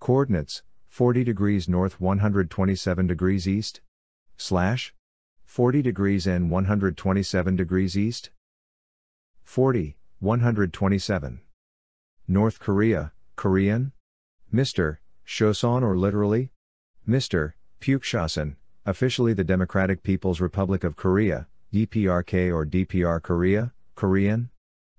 Coordinates, 40 degrees north 127 degrees east, / 40 degrees N 127 degrees east, 40, 127. North Korea, Korean? Mr. Choson or literally? Mr. Pukchoson, officially the Democratic People's Republic of Korea, DPRK or DPR Korea, Korean?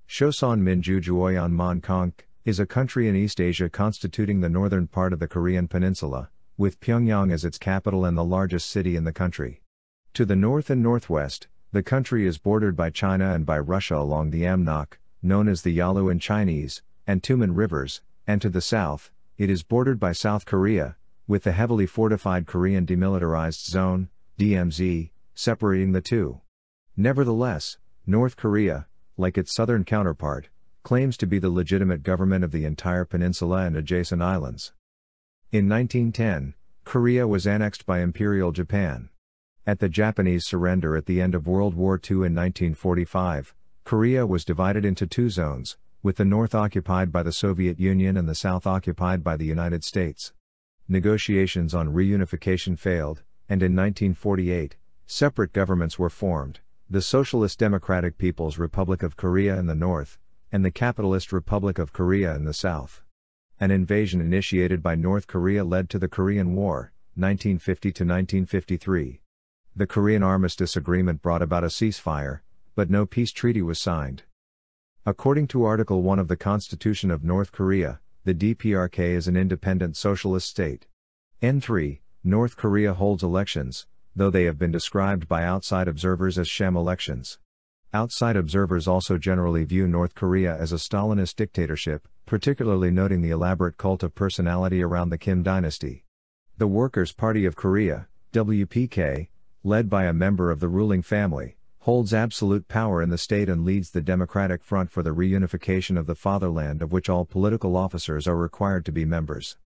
Choson Minju Juoyeon Man Konk, is a country in East Asia constituting the northern part of the Korean peninsula, with Pyongyang as its capital and the largest city in the country. To the north and northwest, the country is bordered by China and by Russia along the Amnok, known as the Yalu in Chinese, and Tumen rivers, and to the south, it is bordered by South Korea, with the heavily fortified Korean Demilitarized Zone, DMZ, separating the two. Nevertheless, North Korea, like its southern counterpart, claims to be the legitimate government of the entire peninsula and adjacent islands. In 1910, Korea was annexed by Imperial Japan. At the Japanese surrender at the end of World War II in 1945, Korea was divided into two zones, with the north occupied by the Soviet Union and the south occupied by the United States. Negotiations on reunification failed, and in 1948, separate governments were formed, the Socialist Democratic People's Republic of Korea in the north, and the Capitalist Republic of Korea in the south. An invasion initiated by North Korea led to the Korean War, 1950 to 1953. The Korean Armistice Agreement brought about a ceasefire, but no peace treaty was signed. According to Article 1 of the Constitution of North Korea, the DPRK is an independent socialist state. N3, North Korea holds elections, though they have been described by outside observers as sham elections. Outside observers also generally view North Korea as a Stalinist dictatorship, particularly noting the elaborate cult of personality around the Kim dynasty. The Workers' Party of Korea, WPK, led by a member of the ruling family, holds absolute power in the state and leads the Democratic Front for the Reunification of the Fatherland, of which all political officers are required to be members.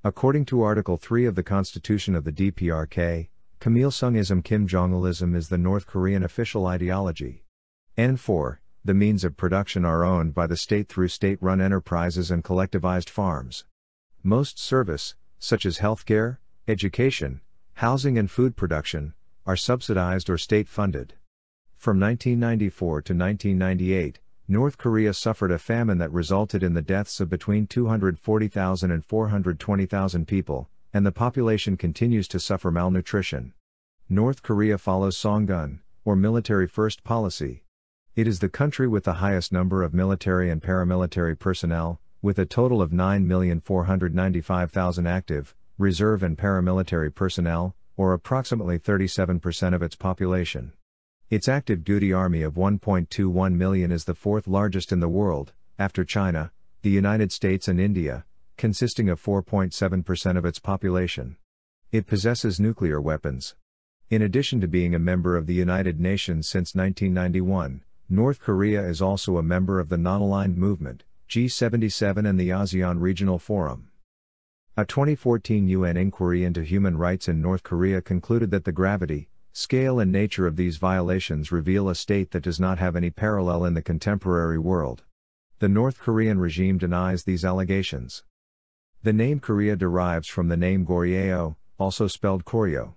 According to Article 3 of the Constitution of the DPRK, Kim Il-sungism Kim Jong-ilism is the North Korean official ideology. N4, the means of production are owned by the state through state-run enterprises and collectivized farms. Most service, such as healthcare, education, housing and food production, are subsidized or state-funded. From 1994 to 1998, North Korea suffered a famine that resulted in the deaths of between 240,000 and 420,000 people, and the population continues to suffer malnutrition. North Korea follows Songun, or military first policy. It is the country with the highest number of military and paramilitary personnel, with a total of 9,495,000 active, reserve and paramilitary personnel, or approximately 37% of its population. Its active duty army of 1.21 million is the fourth largest in the world, after China, the United States and India, consisting of 4.7% of its population. It possesses nuclear weapons. In addition to being a member of the United Nations since 1991, North Korea is also a member of the Non-Aligned Movement, G77 and the ASEAN Regional Forum. A 2014 UN inquiry into human rights in North Korea concluded that the gravity, scale and nature of these violations reveal a state that does not have any parallel in the contemporary world. The North Korean regime denies these allegations. The name Korea derives from the name Goryeo, also spelled Koryo.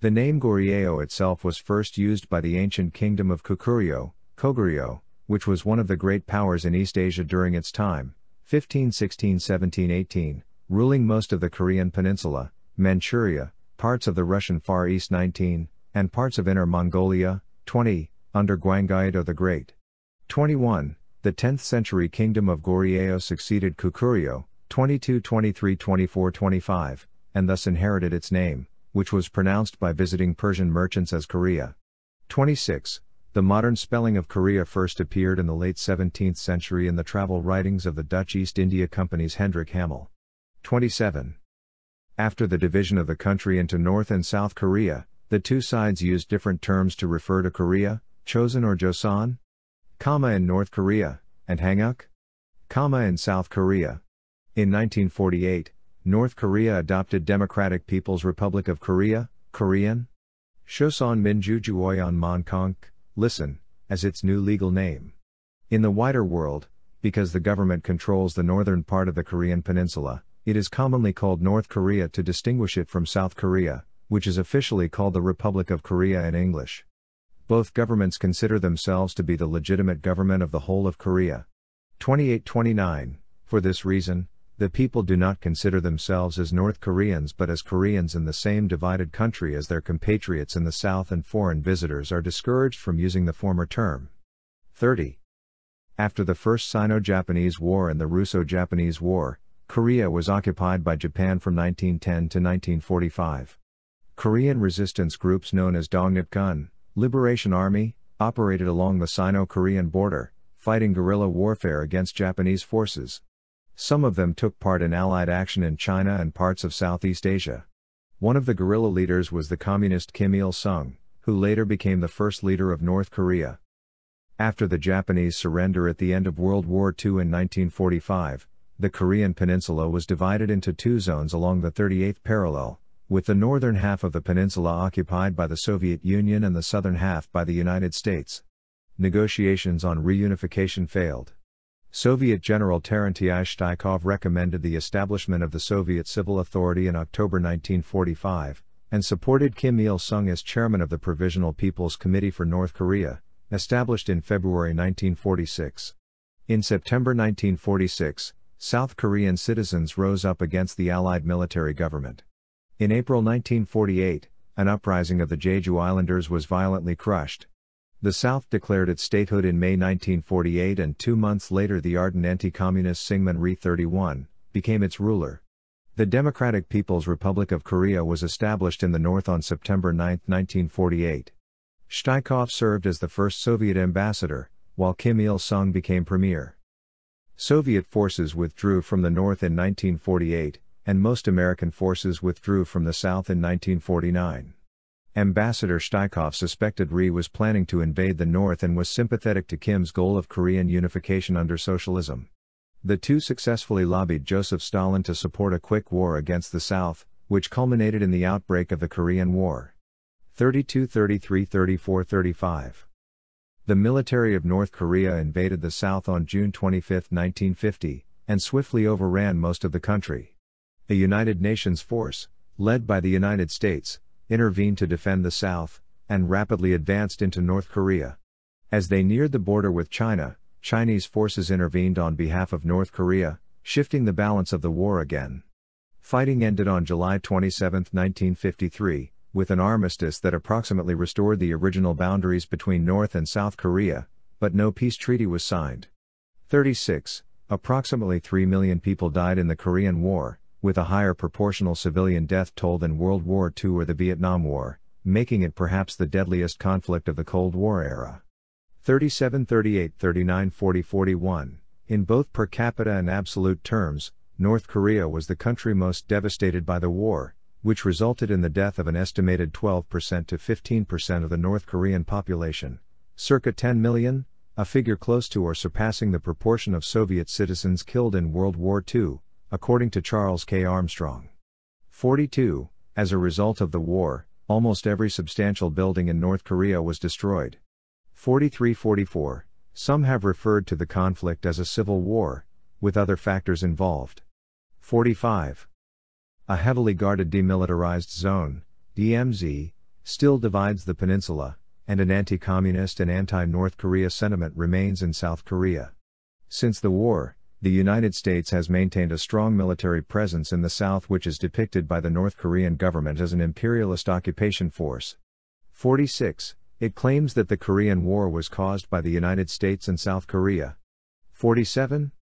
The name Goryeo itself was first used by the ancient kingdom of Goguryeo, Goguryeo, which was one of the great powers in East Asia during its time, 1516-1718, ruling most of the Korean peninsula, Manchuria, parts of the Russian Far East 19, and parts of Inner Mongolia, 20, under Gwanggaeto the Great. 21, the 10th century kingdom of Goryeo succeeded Goguryeo, 22, 23, 24, 25, and thus inherited its name, which was pronounced by visiting Persian merchants as Korea. 26. The modern spelling of Korea first appeared in the late 17th century in the travel writings of the Dutch East India Company's Hendrik Hamel. 27. After the division of the country into North and South Korea, the two sides used different terms to refer to Korea, Chosun or Joseon, in North Korea, and Hanguk, in South Korea. In 1948, North Korea adopted Democratic People's Republic of Korea, Korean, Chosun Minju Juoyeon Man Konk, listen, as its new legal name. In the wider world, because the government controls the northern part of the Korean peninsula, It is commonly called North Korea to distinguish it from South Korea, which is officially called the Republic of Korea in English. Both governments consider themselves to be the legitimate government of the whole of Korea. 28-29. For this reason, the people do not consider themselves as North Koreans but as Koreans in the same divided country as their compatriots in the South, and foreign visitors are discouraged from using the former term. 30. After the First Sino-Japanese War and the Russo-Japanese War, Korea was occupied by Japan from 1910 to 1945. Korean resistance groups known as Dongnip-gun, Liberation Army, operated along the Sino-Korean border, fighting guerrilla warfare against Japanese forces. Some of them took part in Allied action in China and parts of Southeast Asia. One of the guerrilla leaders was the communist Kim Il-sung, who later became the first leader of North Korea. After the Japanese surrender at the end of World War II in 1945, the Korean peninsula was divided into two zones along the 38th parallel, with the northern half of the peninsula occupied by the Soviet Union and the southern half by the United States. Negotiations on reunification failed. Soviet General Terentiy Shtaikov recommended the establishment of the Soviet Civil Authority in October 1945, and supported Kim Il-sung as chairman of the Provisional People's Committee for North Korea, established in February 1946. In September 1946, South Korean citizens rose up against the Allied military government. In April 1948, an uprising of the Jeju Islanders was violently crushed. The South declared its statehood in May 1948, and 2 months later the ardent anti-communist Syngman Rhee 31 became its ruler. The Democratic People's Republic of Korea was established in the north on September 9, 1948. Shtaikov served as the first Soviet ambassador, while Kim Il-sung became premier. Soviet forces withdrew from the north in 1948, and most American forces withdrew from the south in 1949. Ambassador Shtaikov suspected Rhee was planning to invade the north and was sympathetic to Kim's goal of Korean unification under socialism. The two successfully lobbied Joseph Stalin to support a quick war against the South, which culminated in the outbreak of the Korean War. 32, 33, 34, 35. The military of North Korea invaded the South on June 25, 1950, and swiftly overran most of the country. A United Nations force, led by the United States, intervened to defend the South, and rapidly advanced into North Korea. As they neared the border with China, Chinese forces intervened on behalf of North Korea, shifting the balance of the war again. Fighting ended on July 27, 1953, with an armistice that approximately restored the original boundaries between North and South Korea, but no peace treaty was signed. 36. Approximately 3 million people died in the Korean War, with a higher proportional civilian death toll than World War II or the Vietnam War, making it perhaps the deadliest conflict of the Cold War era. 37, 38, 39, 40, 41. In both per capita and absolute terms, North Korea was the country most devastated by the war, which resulted in the death of an estimated 12% to 15% of the North Korean population, circa 10 million, a figure close to or surpassing the proportion of Soviet citizens killed in World War II, according to Charles K. Armstrong. 42. As a result of the war, almost every substantial building in North Korea was destroyed. 43-44. Some have referred to the conflict as a civil war, with other factors involved. 45. A heavily guarded demilitarized zone, DMZ, still divides the peninsula, and an anti-communist and anti-North Korea sentiment remains in South Korea. Since the war, the United States has maintained a strong military presence in the South, which is depicted by the North Korean government as an imperialist occupation force. 46. It claims that the Korean War was caused by the United States and South Korea. 47.